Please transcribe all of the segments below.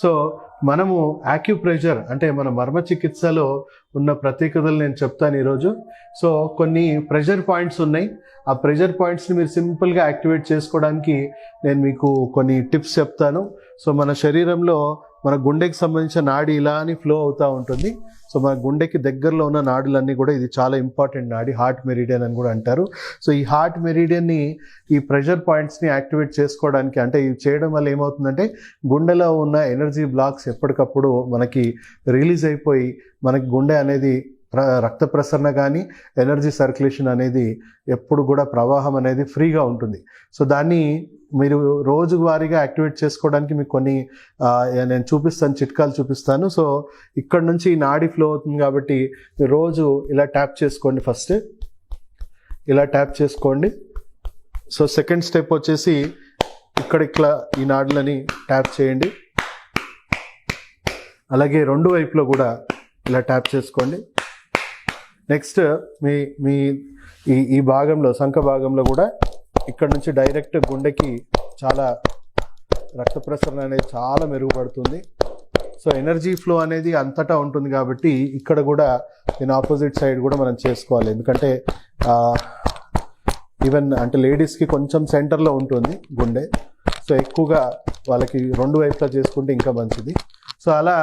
So మనము acupressure అంటే మన మర్మ చికిత్సలో ఉన్న ప్రత్యేకతలు నేను చెప్తాను ఈరోజు. సో కొన్ని ప్రెషర్ పాయింట్స్ ఉన్నాయి. ఆ ప్రెషర్ పాయింట్స్ని మీరు సింపుల్గా యాక్టివేట్ చేసుకోవడానికి నేను మీకు కొన్ని టిప్స్ చెప్తాను. సో మన శరీరంలో మన గుండెకి సంబంధించిన నాడి ఇలా అని ఫ్లో అవుతూ ఉంటుంది. సో మన గుండెకి దగ్గరలో ఉన్న నాడులన్నీ కూడా ఇది చాలా ఇంపార్టెంట్ నాడి, హార్ట్ మెరిడియన్ అని కూడా అంటారు. సో ఈ హార్ట్ మెరిడియన్ని ఈ ప్రెషర్ పాయింట్స్ని యాక్టివేట్ చేసుకోవడానికి, అంటే ఇవి చేయడం వల్ల ఏమవుతుందంటే గుండెలో ఉన్న ఎనర్జీ బ్లాక్స్ ఎప్పటికప్పుడు మనకి రిలీజ్ అయిపోయి మనకి గుండె అనేది రక్త ప్రసరణ కానీ ఎనర్జీ సర్క్యులేషన్ అనేది ఎప్పుడు కూడా ప్రవాహం అనేది ఫ్రీగా ఉంటుంది. సో దాన్ని మీరు రోజువారీగా యాక్టివేట్ చేసుకోవడానికి మీకు కొన్ని నేను చూపిస్తాను, చిట్కాలు చూపిస్తాను. సో ఇక్కడ నుంచి నాడీ ఫ్లో అవుతుంది కాబట్టి మీరు రోజు ఇలా ట్యాప్ చేసుకోండి. ఫస్ట్ ఇలా ట్యాప్ చేసుకోండి. సో సెకండ్ స్టెప్ వచ్చేసి ఇక్కడ ఈ నాడులని ట్యాప్ చేయండి. అలాగే రెండు వైపులో కూడా ఇలా ట్యాప్ చేసుకోండి. నెక్స్ట్ మీ ఈ భాగంలో, సంఖ భాగంలో కూడా ఇక్కడ నుంచి డైరెక్ట్ గుండెకి చాలా రక్త ప్రసరణ అనేది చాలా మెరుగుపడుతుంది. సో ఎనర్జీ ఫ్లో అనేది అంతటా ఉంటుంది కాబట్టి ఇక్కడ కూడా దీని ఆపోజిట్ సైడ్ కూడా మనం చేసుకోవాలి. ఎందుకంటే ఈవెన్ అంటే లేడీస్కి కొంచెం సెంటర్లో ఉంటుంది గుండె. సో ఎక్కువగా వాళ్ళకి రెండు వైపులా చేసుకుంటే ఇంకా మంచిది. సో అలా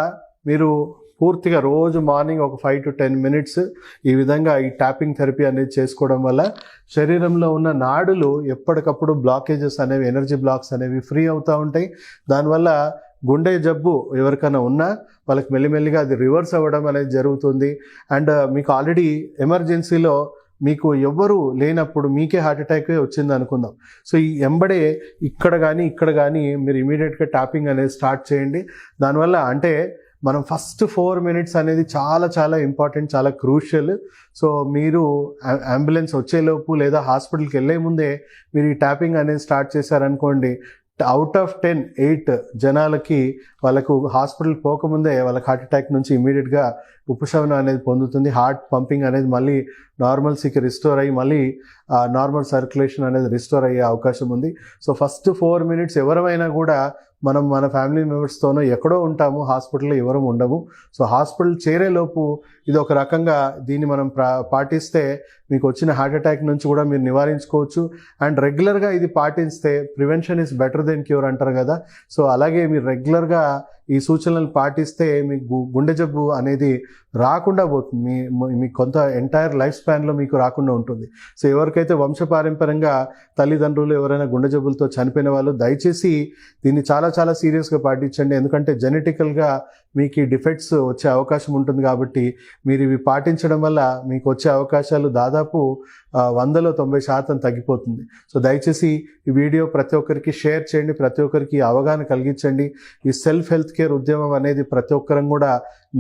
మీరు పూర్తిగా రోజు మార్నింగ్ ఒక 5 to 10 minutes ఈ విధంగా ఈ ట్యాపింగ్ థెరపీ అనేది చేసుకోవడం వల్ల శరీరంలో ఉన్న నాడులు ఎప్పటికప్పుడు బ్లాకేజెస్ అనేవి, ఎనర్జీ బ్లాక్స్ అనేవి ఫ్రీ అవుతూ ఉంటాయి. దానివల్ల గుండె జబ్బు ఎవరికైనా ఉన్నా వాళ్ళకి మెల్లిమెల్లిగా అది రివర్స్ అవ్వడం అనేది జరుగుతుంది. అండ్ మీకు ఆల్రెడీ ఎమర్జెన్సీలో మీకు ఎవ్వరు లేనప్పుడు మీకే హార్ట్ అటాక్ వచ్చింది అనుకుందాం. సో ఈ ఎంబడే ఇక్కడ కానీ మీరు ఇమీడియట్గా ట్యాపింగ్ అనేది స్టార్ట్ చేయండి. దానివల్ల అంటే మనం ఫస్ట్ 4 minutes అనేది చాలా చాలా ఇంపార్టెంట్, చాలా క్రూషియల్. సో మీరు అంబులెన్స్ వచ్చేలోపు లేదా హాస్పిటల్కి వెళ్ళే ముందే మీరు ఈ ట్యాపింగ్ అనేది స్టార్ట్ చేశారనుకోండి, అవుట్ ఆఫ్ 10, 8 జనాలకి వాళ్ళకు హాస్పిటల్ పోకముందే వాళ్ళకి హార్ట్ అటాక్ నుంచి ఇమీడియట్గా ఉపశమనం అనేది పొందుతుంది. హార్ట్ పంపింగ్ అనేది మళ్ళీ నార్మల్సీకి రిస్టోర్ అయ్యి మళ్ళీ నార్మల్ సర్క్యులేషన్ అనేది రిస్టోర్ అయ్యే అవకాశం ఉంది. సో ఫస్ట్ 4 minutes ఎవరైనా కూడా మనం మన ఫ్యామిలీ మెంబర్స్తోనో ఎక్కడో ఉంటాము, హాస్పిటల్లో ఎవరు ఉండము. సో హాస్పిటల్ చేరేలోపు ఇది ఒక రకంగా దీన్ని మనం పాటిస్తే మీకు వచ్చిన హార్ట్ అటాక్ నుంచి కూడా మీరు నివారించుకోవచ్చు. అండ్ రెగ్యులర్గా ఇది పాటిస్తే prevention is better than cure అంటారు కదా. సో అలాగే మీరు రెగ్యులర్గా ఈ సూచనలు పాటిస్తే మీకు గుండె జబ్బు అనేది రాకుండా పోతుంది. మీ కొంత ఎంటైర్ లైఫ్ స్పాన్లో మీకు రాకుండా ఉంటుంది. సో ఎవరికైతే వంశపారంపర్యంగా తల్లిదండ్రులు ఎవరైనా గుండె జబ్బులతో చనిపోయిన వాళ్ళు దయచేసి దీన్ని చాలా చాలా సీరియస్గా పాటించండి. ఎందుకంటే జెనెటికల్గా మీకు ఈ డిఫెక్ట్స్ వచ్చే అవకాశం ఉంటుంది కాబట్టి మీరు ఇవి పాటించడం వల్ల మీకు వచ్చే అవకాశాలు దాదాపు 100లో 90% తగ్గిపోతుంది. సో దయచేసి ఈ వీడియో ప్రతి ఒక్కరికి షేర్ చేయండి, ప్రతి ఒక్కరికి అవగాహన కలిగించండి. ఈ సెల్ఫ్ హెల్త్ కేర్ ఉద్యమం అనేది ప్రతి ఒక్కరం కూడా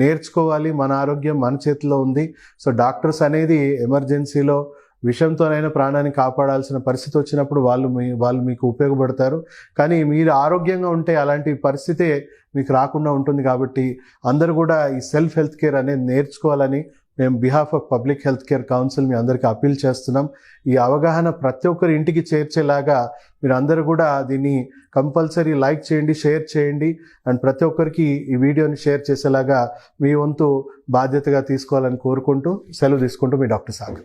నేర్చుకోవాలి. మన ఆరోగ్యం మన చేతిలో ఉంది. సో డాక్టర్స్ అనేది ఎమర్జెన్సీలో విషంతోనైనా ప్రాణాన్ని కాపాడాల్సిన పరిస్థితి వచ్చినప్పుడు వాళ్ళు మీకు ఉపయోగపడతారు. కానీ మీరు ఆరోగ్యంగా ఉంటే అలాంటి పరిస్థితే మీకు రాకుండా ఉంటుంది. కాబట్టి అందరూ కూడా ఈ సెల్ఫ్ హెల్త్ కేర్ అనేది నేర్చుకోవాలని మేము behalf of public health care council మీ అందరికీ అప్పీల్ చేస్తున్నాం. ఈ అవగాహన ప్రతి ఒక్కరి ఇంటికి చేర్చేలాగా మీరు అందరూ కూడా దీన్ని కంపల్సరీ లైక్ చేయండి, షేర్ చేయండి. అండ్ ప్రతి ఒక్కరికి ఈ వీడియోని షేర్ చేసేలాగా మీ వంతు బాధ్యతగా తీసుకోవాలని కోరుకుంటూ సెలవు తీసుకుంటూ మీ డాక్టర్ సాగర్.